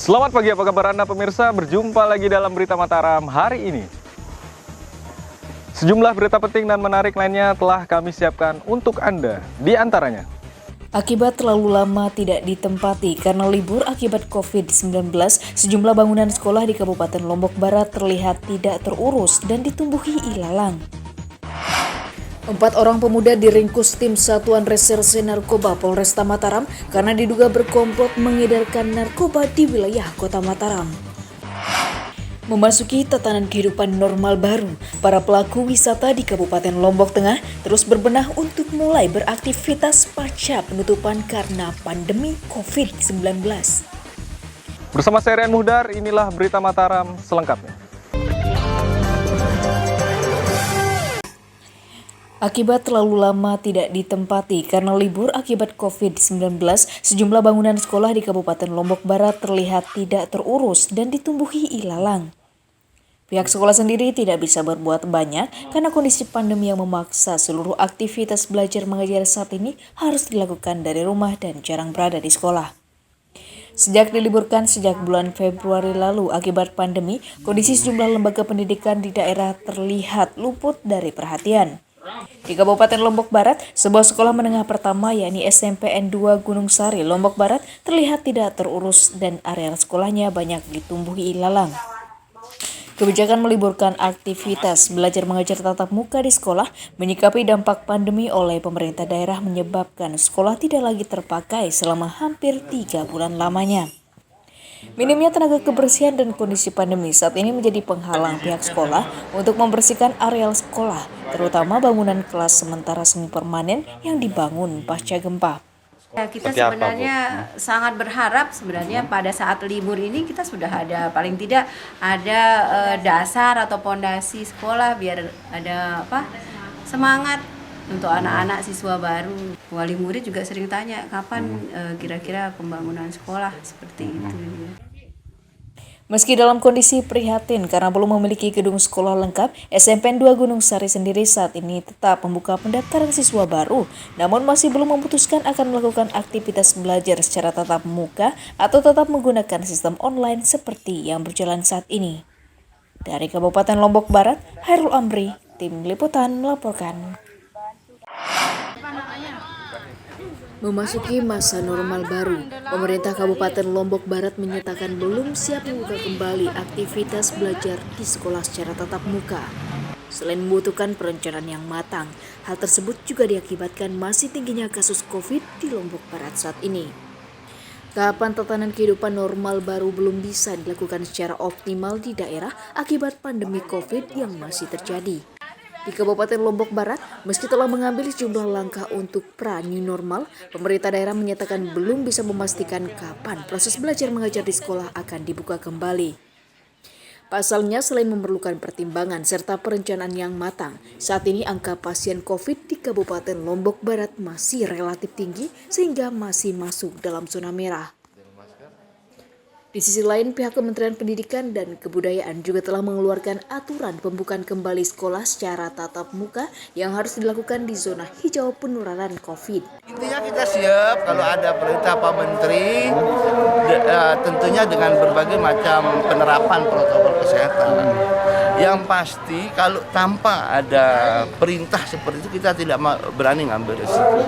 Selamat pagi, apa kabar Anda pemirsa? Berjumpa lagi dalam Berita Mataram hari ini. Sejumlah berita penting dan menarik lainnya telah kami siapkan untuk Anda. Di antaranya, akibat terlalu lama tidak ditempati karena libur akibat COVID-19, sejumlah bangunan sekolah di Kabupaten Lombok Barat terlihat tidak terurus dan ditumbuhi ilalang. 4 orang pemuda diringkus tim Satuan Reserse Narkoba Polresta Mataram karena diduga berkomplot mengedarkan narkoba di wilayah Kota Mataram. Memasuki tatanan kehidupan normal baru, para pelaku wisata di Kabupaten Lombok Tengah terus berbenah untuk mulai beraktivitas pasca penutupan karena pandemi COVID-19. bersama saya Rian Muhdar, inilah Berita Mataram selengkapnya. Akibat terlalu lama tidak ditempati karena libur akibat COVID-19, sejumlah bangunan sekolah di Kabupaten Lombok Barat terlihat tidak terurus dan ditumbuhi ilalang. Pihak sekolah sendiri tidak bisa berbuat banyak karena kondisi pandemi yang memaksa seluruh aktivitas belajar mengajar saat ini harus dilakukan dari rumah dan jarang berada di sekolah. Sejak diliburkan sejak bulan Februari lalu akibat pandemi, kondisi sejumlah lembaga pendidikan di daerah terlihat luput dari perhatian. Di Kabupaten Lombok Barat, sebuah sekolah menengah pertama yakni SMPN 2 Gunung Sari, Lombok Barat terlihat tidak terurus dan area sekolahnya banyak ditumbuhi ilalang. Kebijakan meliburkan aktivitas belajar mengajar tatap muka di sekolah menyikapi dampak pandemi oleh pemerintah daerah menyebabkan sekolah tidak lagi terpakai selama hampir 3 bulan lamanya. Minimnya tenaga kebersihan dan kondisi pandemi saat ini menjadi penghalang pihak sekolah untuk membersihkan areal sekolah, terutama bangunan kelas sementara semi permanen yang dibangun pasca gempa. Ya, kita sebenarnya sangat berharap sebenarnya pada saat libur ini kita sudah ada paling tidak ada dasar atau pondasi sekolah biar ada semangat untuk anak-anak siswa baru. Wali murid juga sering tanya kapan kira-kira pembangunan sekolah seperti itu. Meski dalam kondisi prihatin karena belum memiliki gedung sekolah lengkap, SMPN 2 Gunung Sari sendiri saat ini tetap membuka pendaftaran siswa baru, namun masih belum memutuskan akan melakukan aktivitas belajar secara tatap muka atau tetap menggunakan sistem online seperti yang berjalan saat ini. Dari Kabupaten Lombok Barat, Hairul Amri, Tim Liputan melaporkan. Memasuki masa normal baru, pemerintah Kabupaten Lombok Barat menyatakan belum siap membuka kembali aktivitas belajar di sekolah secara tatap muka. Selain membutuhkan perencanaan yang matang, hal tersebut juga diakibatkan masih tingginya kasus COVID di Lombok Barat saat ini. Tahapan tatanan kehidupan normal baru belum bisa dilakukan secara optimal di daerah akibat pandemi COVID yang masih terjadi. Di Kabupaten Lombok Barat, meski telah mengambil sejumlah langkah untuk pra-new normal, pemerintah daerah menyatakan belum bisa memastikan kapan proses belajar mengajar di sekolah akan dibuka kembali. Pasalnya, selain memerlukan pertimbangan serta perencanaan yang matang, saat ini angka pasien COVID di Kabupaten Lombok Barat masih relatif tinggi sehingga masih masuk dalam zona merah. Di sisi lain, pihak Kementerian Pendidikan dan Kebudayaan juga telah mengeluarkan aturan pembukaan kembali sekolah secara tatap muka yang harus dilakukan di zona hijau penularan COVID. Intinya kita siap kalau ada perintah Pak Menteri, tentunya dengan berbagai macam penerapan protokol kesehatan. Yang pasti kalau tanpa ada perintah seperti itu kita tidak berani ngambil resiko.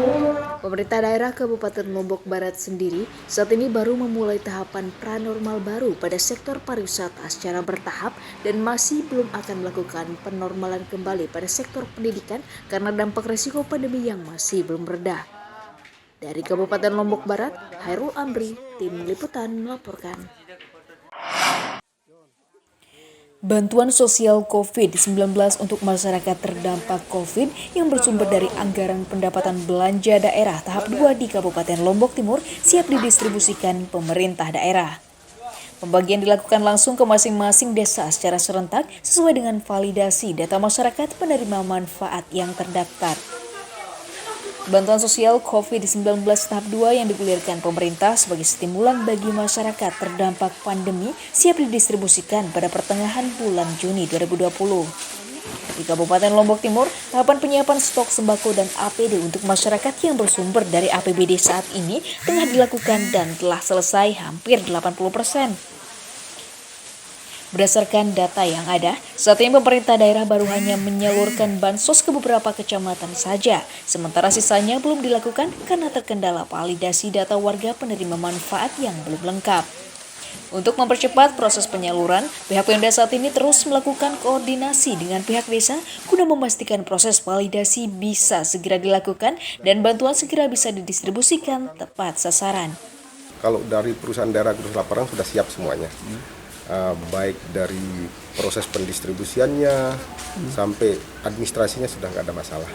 Pemerintah daerah Kabupaten Lombok Barat sendiri saat ini baru memulai tahapan pranormal baru pada sektor pariwisata secara bertahap dan masih belum akan melakukan penormalan kembali pada sektor pendidikan karena dampak resiko pandemi yang masih belum reda. Dari Kabupaten Lombok Barat, Hairul Amri, Tim Liputan melaporkan. Bantuan sosial COVID-19 untuk masyarakat terdampak COVID yang bersumber dari anggaran pendapatan belanja daerah tahap 2 di Kabupaten Lombok Timur siap didistribusikan pemerintah daerah. Pembagian dilakukan langsung ke masing-masing desa secara serentak sesuai dengan validasi data masyarakat penerima manfaat yang terdaftar. Bantuan sosial COVID-19 tahap 2 yang digulirkan pemerintah sebagai stimulan bagi masyarakat terdampak pandemi siap didistribusikan pada pertengahan bulan Juni 2020. Di Kabupaten Lombok Timur, tahapan penyiapan stok sembako dan APD untuk masyarakat yang bersumber dari APBD saat ini tengah dilakukan dan telah selesai hampir 80%. Berdasarkan data yang ada, saat ini pemerintah daerah baru hanya menyalurkan bansos ke beberapa kecamatan saja, sementara sisanya belum dilakukan karena terkendala validasi data warga penerima manfaat yang belum lengkap. Untuk mempercepat proses penyaluran, pihak Pemda saat ini terus melakukan koordinasi dengan pihak desa guna memastikan proses validasi bisa segera dilakukan dan bantuan segera bisa didistribusikan tepat sasaran. Kalau dari perusahaan daerah Kudus Laparang sudah siap semuanya. Baik dari proses pendistribusiannya sampai administrasinya sudah nggak ada masalah.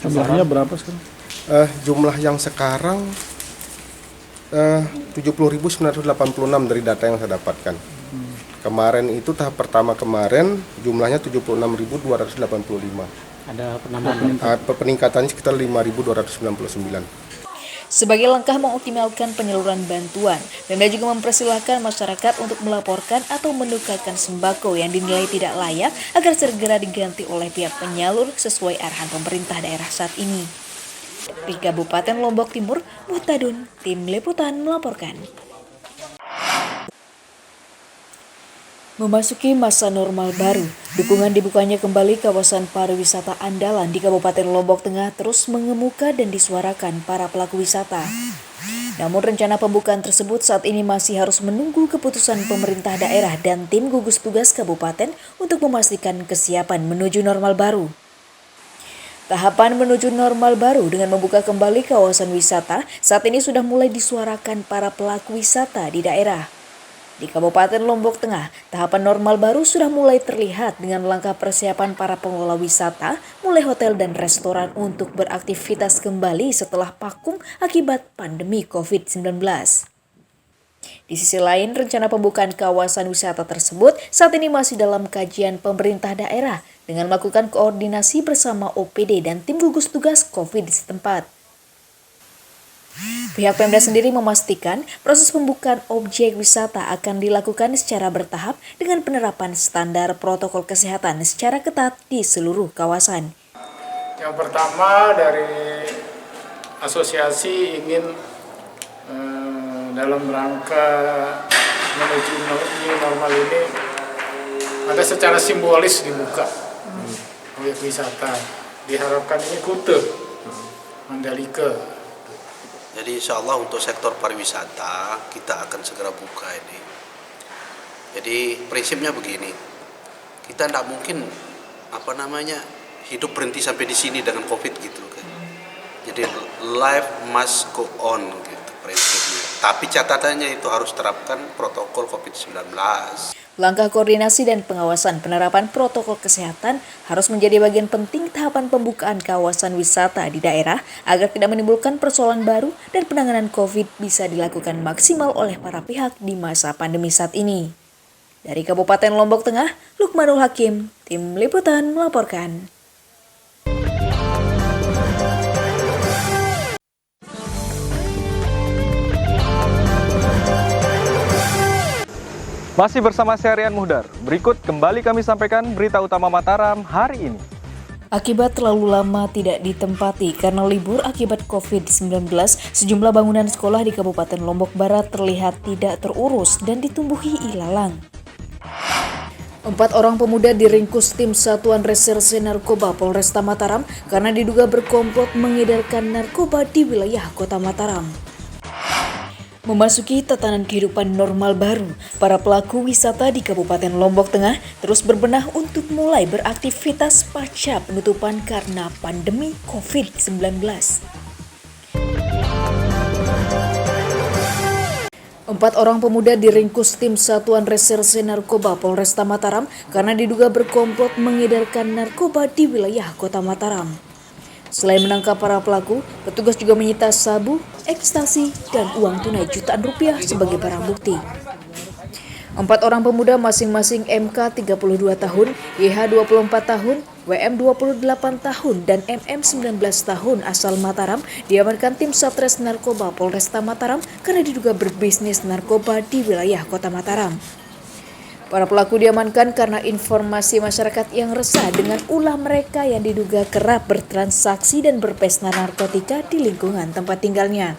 Jumlahnya berapa sekarang? Jumlah yang sekarang 70.986 dari data yang saya dapatkan. Kemarin itu tahap pertama kemarin jumlahnya 76.285. Ada penambahan Peningkatannya sekitar 5.299. Sebagai langkah mengoptimalkan penyaluran bantuan, Pemda juga mempersilahkan masyarakat untuk melaporkan atau menukarkan sembako yang dinilai tidak layak agar segera diganti oleh pihak penyalur sesuai arahan pemerintah daerah saat ini. Di Kabupaten Lombok Timur, Muhtadun, Tim Liputan melaporkan. Memasuki masa normal baru, dukungan dibukanya kembali kawasan pariwisata andalan di Kabupaten Lombok Tengah terus mengemuka dan disuarakan para pelaku wisata. Namun rencana pembukaan tersebut saat ini masih harus menunggu keputusan pemerintah daerah dan tim gugus tugas kabupaten untuk memastikan kesiapan menuju normal baru. Tahapan menuju normal baru dengan membuka kembali kawasan wisata saat ini sudah mulai disuarakan para pelaku wisata di daerah. Di Kabupaten Lombok Tengah, tahapan normal baru sudah mulai terlihat dengan langkah persiapan para pengelola wisata, mulai hotel dan restoran untuk beraktivitas kembali setelah vakum akibat pandemi COVID-19. Di sisi lain, rencana pembukaan kawasan wisata tersebut saat ini masih dalam kajian pemerintah daerah dengan melakukan koordinasi bersama OPD dan tim gugus tugas COVID di setempat. Pihak Pemda sendiri memastikan proses pembukaan objek wisata akan dilakukan secara bertahap dengan penerapan standar protokol kesehatan secara ketat di seluruh kawasan. Yang pertama dari asosiasi ingin dalam rangka menuju new normal ini ada secara simbolis dibuka objek wisata. Diharapkan ini Kuta, Mandalika. Jadi insya Allah untuk sektor pariwisata kita akan segera buka ini. Jadi prinsipnya begini, kita tidak mungkin hidup berhenti sampai di sini dengan COVID gitu kan. Jadi life must go on gitu prinsipnya. Tapi catatannya itu harus terapkan protokol COVID-19. Langkah koordinasi dan pengawasan penerapan protokol kesehatan harus menjadi bagian penting tahapan pembukaan kawasan wisata di daerah agar tidak menimbulkan persoalan baru dan penanganan COVID bisa dilakukan maksimal oleh para pihak di masa pandemi saat ini. Dari Kabupaten Lombok Tengah, Lukmanul Hakim, Tim Liputan melaporkan. Masih bersama saya Rian Muhdar. Berikut kembali kami sampaikan berita utama Mataram hari ini. Akibat terlalu lama tidak ditempati karena libur akibat COVID-19, sejumlah bangunan sekolah di Kabupaten Lombok Barat terlihat tidak terurus dan ditumbuhi ilalang. 4 orang pemuda diringkus tim Satuan Reserse Narkoba Polresta Mataram karena diduga berkomplot mengedarkan narkoba di wilayah Kota Mataram. Memasuki tatanan kehidupan normal baru, para pelaku wisata di Kabupaten Lombok Tengah terus berbenah untuk mulai beraktivitas pasca penutupan karena pandemi COVID-19. 4 orang pemuda diringkus tim Satuan Reserse Narkoba Polresta Mataram karena diduga berkomplot mengedarkan narkoba di wilayah Kota Mataram. Selain menangkap para pelaku, petugas juga menyita sabu, ekstasi, dan uang tunai jutaan rupiah sebagai barang bukti. 4 orang pemuda masing-masing MK 32 tahun, YH 24 tahun, WM 28 tahun, dan MM 19 tahun asal Mataram diamankan tim Satres Narkoba Polresta Mataram karena diduga berbisnis narkoba di wilayah Kota Mataram. Para pelaku diamankan karena informasi masyarakat yang resah dengan ulah mereka yang diduga kerap bertransaksi dan berpesta narkotika di lingkungan tempat tinggalnya.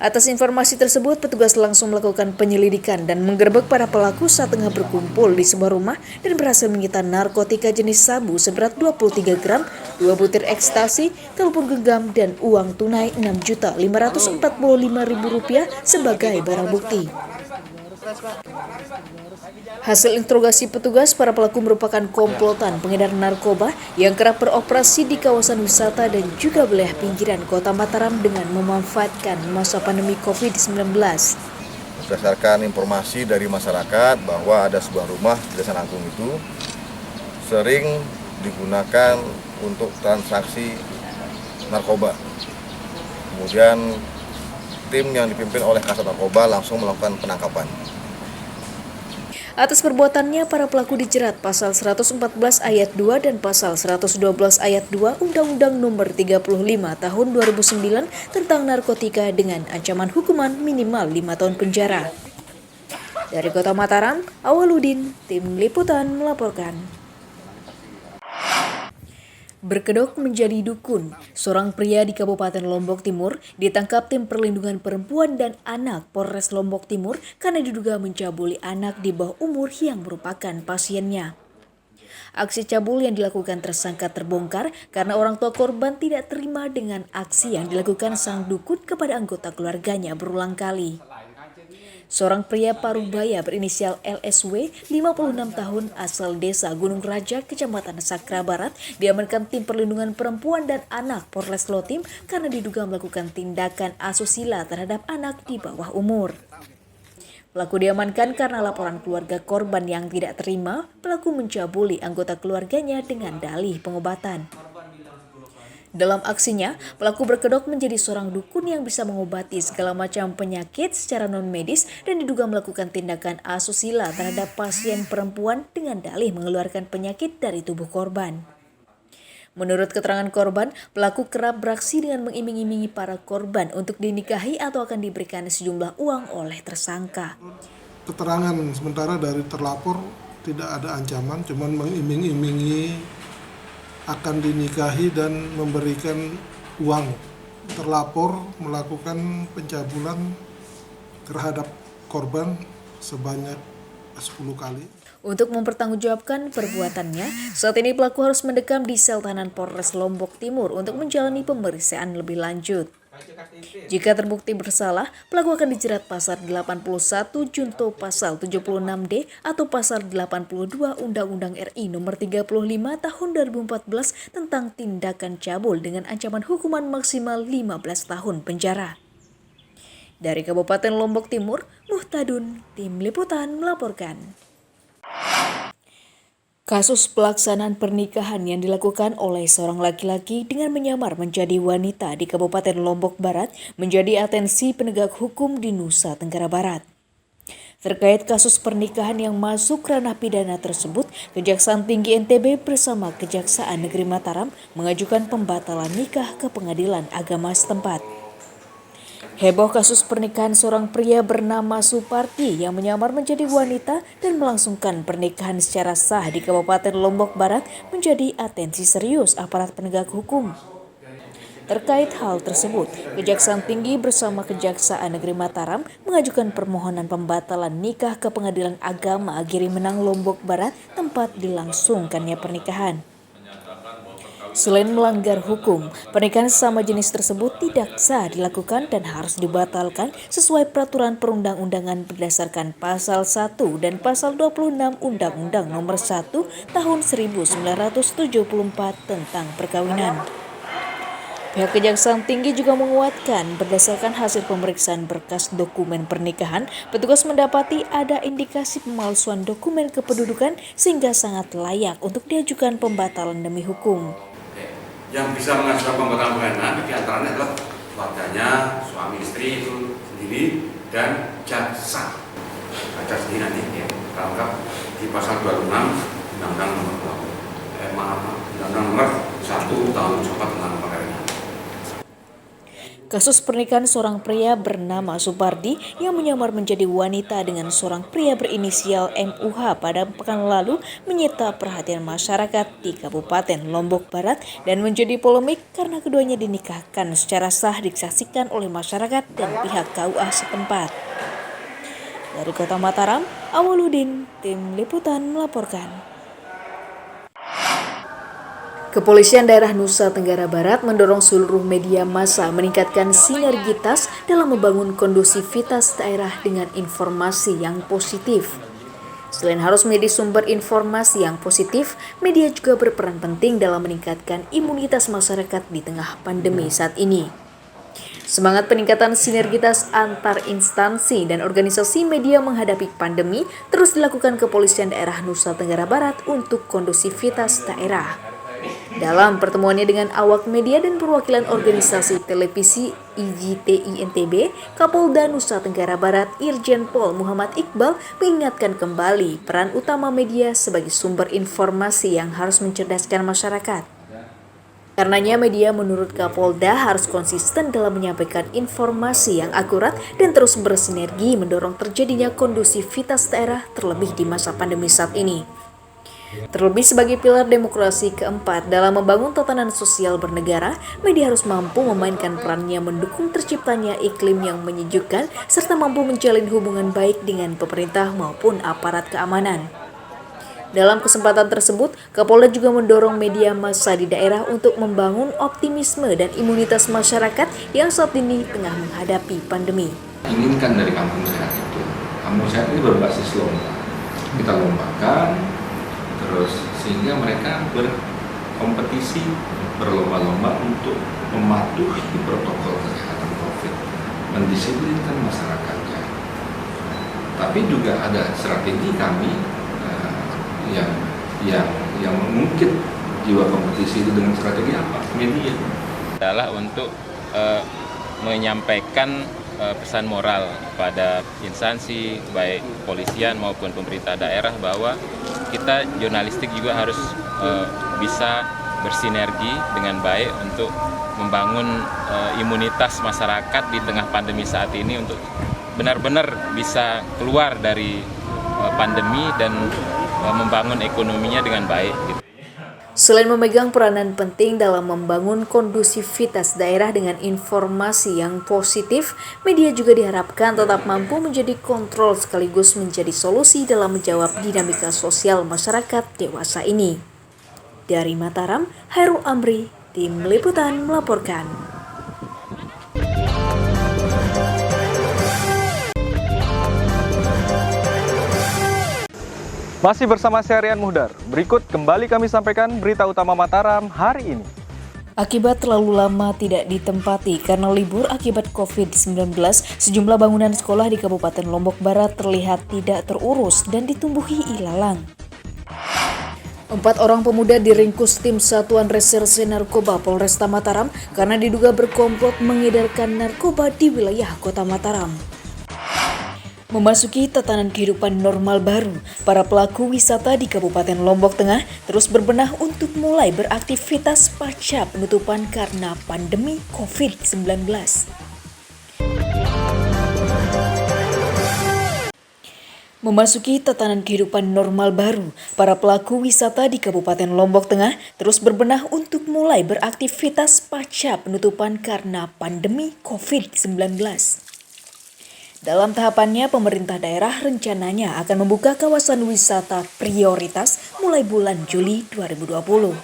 Atas informasi tersebut, petugas langsung melakukan penyelidikan dan menggerebek para pelaku saat tengah berkumpul di sebuah rumah dan berhasil menyita narkotika jenis sabu seberat 23 gram, 2 butir ekstasi, telepon genggam, dan uang tunai Rp6.545.000 sebagai barang bukti. Hasil interogasi petugas, para pelaku merupakan komplotan pengedar narkoba yang kerap beroperasi di kawasan wisata dan juga wilayah pinggiran Kota Mataram dengan memanfaatkan masa pandemi COVID-19. Berdasarkan informasi dari masyarakat bahwa ada sebuah rumah di Desa Nanggung itu sering digunakan untuk transaksi narkoba. Kemudian tim yang dipimpin oleh Kasat Narkoba langsung melakukan penangkapan. Atas perbuatannya, para pelaku dijerat pasal 114 ayat 2 dan pasal 112 ayat 2 Undang-Undang Nomor 35 Tahun 2009 tentang narkotika dengan ancaman hukuman minimal 5 tahun penjara. Dari Kota Mataram, Awaludin, Tim Liputan melaporkan. Berkedok menjadi dukun, seorang pria di Kabupaten Lombok Timur ditangkap tim perlindungan perempuan dan anak Polres Lombok Timur karena diduga mencabuli anak di bawah umur yang merupakan pasiennya. Aksi cabul yang dilakukan tersangka terbongkar karena orang tua korban tidak terima dengan aksi yang dilakukan sang dukun kepada anggota keluarganya berulang kali. Seorang pria Parubaya berinisial LSW, 56 tahun, asal desa Gunung Raja, Kecamatan Sakra Barat, diamankan tim perlindungan perempuan dan anak Polres Lotim karena diduga melakukan tindakan asusila terhadap anak di bawah umur. Pelaku diamankan karena laporan keluarga korban yang tidak terima, pelaku mencabuli anggota keluarganya dengan dalih pengobatan. Dalam aksinya, pelaku berkedok menjadi seorang dukun yang bisa mengobati segala macam penyakit secara non-medis dan diduga melakukan tindakan asusila terhadap pasien perempuan dengan dalih mengeluarkan penyakit dari tubuh korban. Menurut keterangan korban, pelaku kerap beraksi dengan mengiming-imingi para korban untuk dinikahi atau akan diberikan sejumlah uang oleh tersangka. Keterangan sementara dari terlapor tidak ada ancaman, cuman mengiming-imingi akan dinikahi dan memberikan uang. Terlapor melakukan pencabulan terhadap korban sebanyak 10 kali. Untuk mempertanggungjawabkan perbuatannya, saat ini pelaku harus mendekam di sel tahanan Polres Lombok Timur untuk menjalani pemeriksaan lebih lanjut. Jika terbukti bersalah, pelaku akan dijerat pasal 81 junto pasal 76D atau pasal 82 Undang-Undang RI Nomor 35 Tahun 2014 tentang tindakan cabul dengan ancaman hukuman maksimal 15 tahun penjara. Dari Kabupaten Lombok Timur, Muhtadun, Tim Liputan melaporkan. Kasus pelaksanaan pernikahan yang dilakukan oleh seorang laki-laki dengan menyamar menjadi wanita di Kabupaten Lombok Barat menjadi atensi penegak hukum di Nusa Tenggara Barat. Terkait kasus pernikahan yang masuk ranah pidana tersebut, Kejaksaan Tinggi NTB bersama Kejaksaan Negeri Mataram mengajukan pembatalan nikah ke Pengadilan Agama setempat. Heboh kasus pernikahan seorang pria bernama Suparti yang menyamar menjadi wanita dan melangsungkan pernikahan secara sah di Kabupaten Lombok Barat menjadi atensi serius aparat penegak hukum. Terkait hal tersebut, Kejaksaan Tinggi bersama Kejaksaan Negeri Mataram mengajukan permohonan pembatalan nikah ke Pengadilan Agama Giri Menang Lombok Barat tempat dilangsungkannya pernikahan. Selain melanggar hukum, pernikahan sesama jenis tersebut tidak sah dilakukan dan harus dibatalkan sesuai peraturan perundang-undangan berdasarkan pasal 1 dan pasal 26 Undang-Undang Nomor 1 Tahun 1974 tentang perkawinan. Pihak Kejaksaan Tinggi juga menguatkan berdasarkan hasil pemeriksaan berkas dokumen pernikahan, petugas mendapati ada indikasi pemalsuan dokumen kependudukan sehingga sangat layak untuk diajukan pembatalan demi hukum. Yang bisa mengajukan pembatalan pernikahan diantaranya adalah keluarganya, suami istri itu sendiri dan jaksa. Jaksa sendiri nanti ya, terangkap di pasal 26 Undang-Undang Nomor 1 Tahun 74 tentang perkawinan. Kasus pernikahan seorang pria bernama Supardi yang menyamar menjadi wanita dengan seorang pria berinisial MUH pada pekan lalu menyita perhatian masyarakat di Kabupaten Lombok Barat dan menjadi polemik karena keduanya dinikahkan secara sah disaksikan oleh masyarakat dan pihak KUA setempat. Dari Kota Mataram, Awaludin, Tim Liputan melaporkan. Kepolisian Daerah Nusa Tenggara Barat mendorong seluruh media massa meningkatkan sinergitas dalam membangun kondusivitas daerah dengan informasi yang positif. Selain harus menjadi sumber informasi yang positif, media juga berperan penting dalam meningkatkan imunitas masyarakat di tengah pandemi saat ini. Semangat peningkatan sinergitas antar instansi dan organisasi media menghadapi pandemi terus dilakukan Kepolisian Daerah Nusa Tenggara Barat untuk kondusivitas daerah. Dalam pertemuannya dengan awak media dan perwakilan organisasi televisi IGTI NTB, Kapolda Nusa Tenggara Barat Irjen Pol Muhammad Iqbal mengingatkan kembali peran utama media sebagai sumber informasi yang harus mencerdaskan masyarakat. Karenanya media menurut Kapolda harus konsisten dalam menyampaikan informasi yang akurat dan terus bersinergi mendorong terjadinya kondusivitas daerah terlebih di masa pandemi saat ini. Terlebih sebagai pilar demokrasi keempat dalam membangun tatanan sosial bernegara, media harus mampu memainkan perannya mendukung terciptanya iklim yang menyejukkan serta mampu menjalin hubungan baik dengan pemerintah maupun aparat keamanan. Dalam kesempatan tersebut, Kapolda juga mendorong media massa di daerah untuk membangun optimisme dan imunitas masyarakat yang saat ini tengah menghadapi pandemi. Inginkan dari kampung sehat itu, kampung sehat ini berbasis lomba. Kita lombakan, terus sehingga mereka berkompetisi berlomba-lomba untuk mematuhi protokol kesehatan COVID, mendisiplinkan masyarakatnya. Tapi juga ada strategi kami yang mungkin jiwa kompetisi itu dengan strategi apa? Media adalah untuk menyampaikan pesan moral pada instansi baik kepolisian maupun pemerintah daerah bahwa kita jurnalistik juga harus bisa bersinergi dengan baik untuk membangun imunitas masyarakat di tengah pandemi saat ini untuk benar-benar bisa keluar dari pandemi dan membangun ekonominya dengan baik. Selain memegang peranan penting dalam membangun kondusivitas daerah dengan informasi yang positif, media juga diharapkan tetap mampu menjadi kontrol sekaligus menjadi solusi dalam menjawab dinamika sosial masyarakat dewasa ini. Dari Mataram, Hairul Amri, Tim Liputan melaporkan. Masih bersama saya Rian Muhdar. Berikut kembali kami sampaikan berita utama Mataram hari ini. Akibat terlalu lama tidak ditempati karena libur akibat COVID-19, sejumlah bangunan sekolah di Kabupaten Lombok Barat terlihat tidak terurus dan ditumbuhi ilalang. 4 orang pemuda diringkus tim Satuan Reserse Narkoba Polresta Mataram karena diduga berkomplot mengedarkan narkoba di wilayah Kota Mataram. Memasuki tatanan kehidupan normal baru, para pelaku wisata di Kabupaten Lombok Tengah terus berbenah untuk mulai beraktivitas pasca penutupan karena pandemi COVID-19. Memasuki tatanan kehidupan normal baru, para pelaku wisata di Kabupaten Lombok Tengah terus berbenah untuk mulai beraktivitas pasca penutupan karena pandemi COVID-19. Dalam tahapannya, pemerintah daerah rencananya akan membuka kawasan wisata prioritas mulai bulan Juli 2020.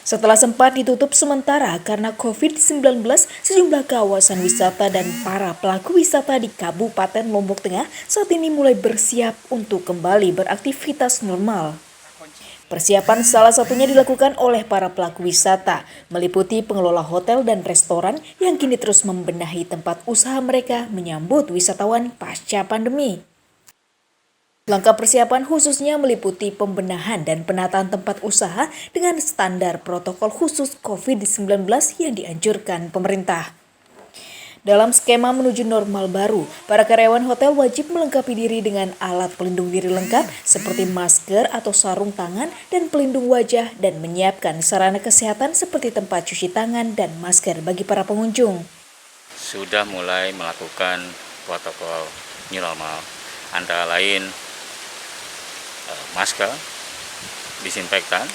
Setelah sempat ditutup sementara karena COVID-19, sejumlah kawasan wisata dan para pelaku wisata di Kabupaten Lombok Tengah saat ini mulai bersiap untuk kembali beraktivitas normal. Persiapan salah satunya dilakukan oleh para pelaku wisata, meliputi pengelola hotel dan restoran yang kini terus membenahi tempat usaha mereka menyambut wisatawan pasca pandemi. Langkah persiapan khususnya meliputi pembenahan dan penataan tempat usaha dengan standar protokol khusus COVID-19 yang dianjurkan pemerintah. Dalam skema menuju normal baru, para karyawan hotel wajib melengkapi diri dengan alat pelindung diri lengkap seperti masker atau sarung tangan dan pelindung wajah dan menyiapkan sarana kesehatan seperti tempat cuci tangan dan masker bagi para pengunjung. sudah mulai melakukan protokol new normal, antara lain masker, disinfektan,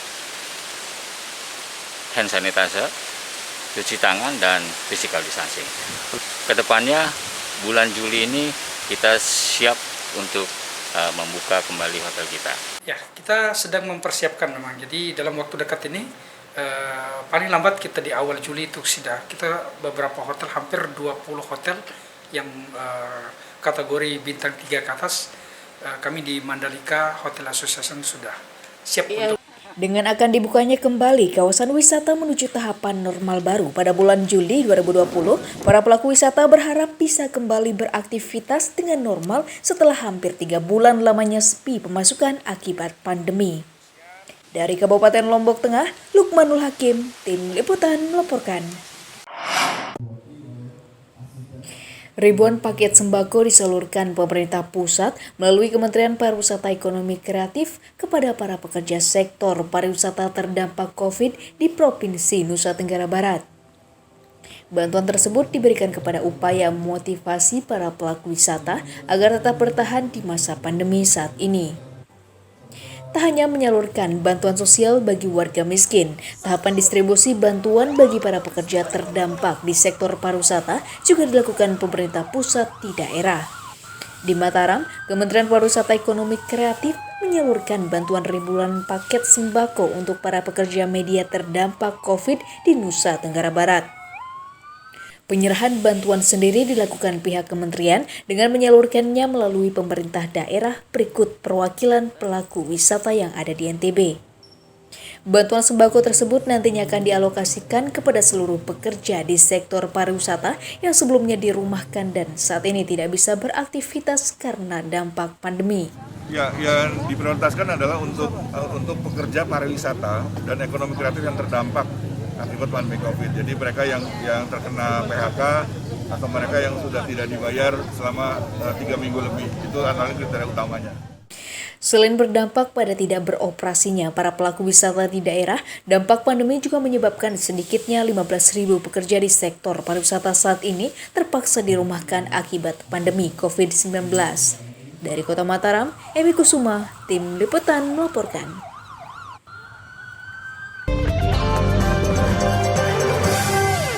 hand sanitizer, cuci tangan, dan physical distancing. Kedepannya bulan Juli ini kita siap untuk membuka kembali hotel kita. Ya, kita sedang mempersiapkan memang. Jadi dalam waktu dekat ini paling lambat kita di awal Juli itu sudah kita beberapa hotel, hampir 20 hotel yang kategori bintang 3 ke atas, kami di Mandalika Hotel Association sudah siap untuk. Dengan akan dibukanya kembali kawasan wisata menuju tahapan normal baru pada bulan Juli 2020, para pelaku wisata berharap bisa kembali beraktivitas dengan normal setelah hampir 3 bulan lamanya sepi pemasukan akibat pandemi. Dari Kabupaten Lombok Tengah, Lukmanul Hakim, Tim Liputan melaporkan. Ribuan paket sembako disalurkan pemerintah pusat melalui Kementerian Pariwisata Ekonomi Kreatif kepada para pekerja sektor pariwisata terdampak COVID di Provinsi Nusa Tenggara Barat. Bantuan tersebut diberikan kepada upaya memotivasi para pelaku wisata agar tetap bertahan di masa pandemi saat ini. Tak hanya menyalurkan bantuan sosial bagi warga miskin, tahapan distribusi bantuan bagi para pekerja terdampak di sektor pariwisata juga dilakukan pemerintah pusat di daerah. Di Mataram, Kementerian Pariwisata Ekonomi Kreatif menyalurkan bantuan ribuan paket sembako untuk para pekerja media terdampak COVID di Nusa Tenggara Barat. Penyerahan bantuan sendiri dilakukan pihak kementerian dengan menyalurkannya melalui pemerintah daerah berikut perwakilan pelaku wisata yang ada di NTB. Bantuan sembako tersebut nantinya akan dialokasikan kepada seluruh pekerja di sektor pariwisata yang sebelumnya dirumahkan dan saat ini tidak bisa beraktivitas karena dampak pandemi. Ya, yang diprioritaskan adalah untuk pekerja pariwisata dan ekonomi kreatif yang terdampak akibat pandemi COVID. Jadi mereka yang terkena PHK atau mereka yang sudah tidak dibayar selama 3 minggu lebih. Itu antara kriteria utamanya. Selain berdampak pada tidak beroperasinya para pelaku wisata di daerah, dampak pandemi juga menyebabkan sedikitnya 15.000 pekerja di sektor pariwisata saat ini terpaksa dirumahkan akibat pandemi COVID-19. Dari Kota Mataram, Emi Kusuma, Tim Liputan melaporkan.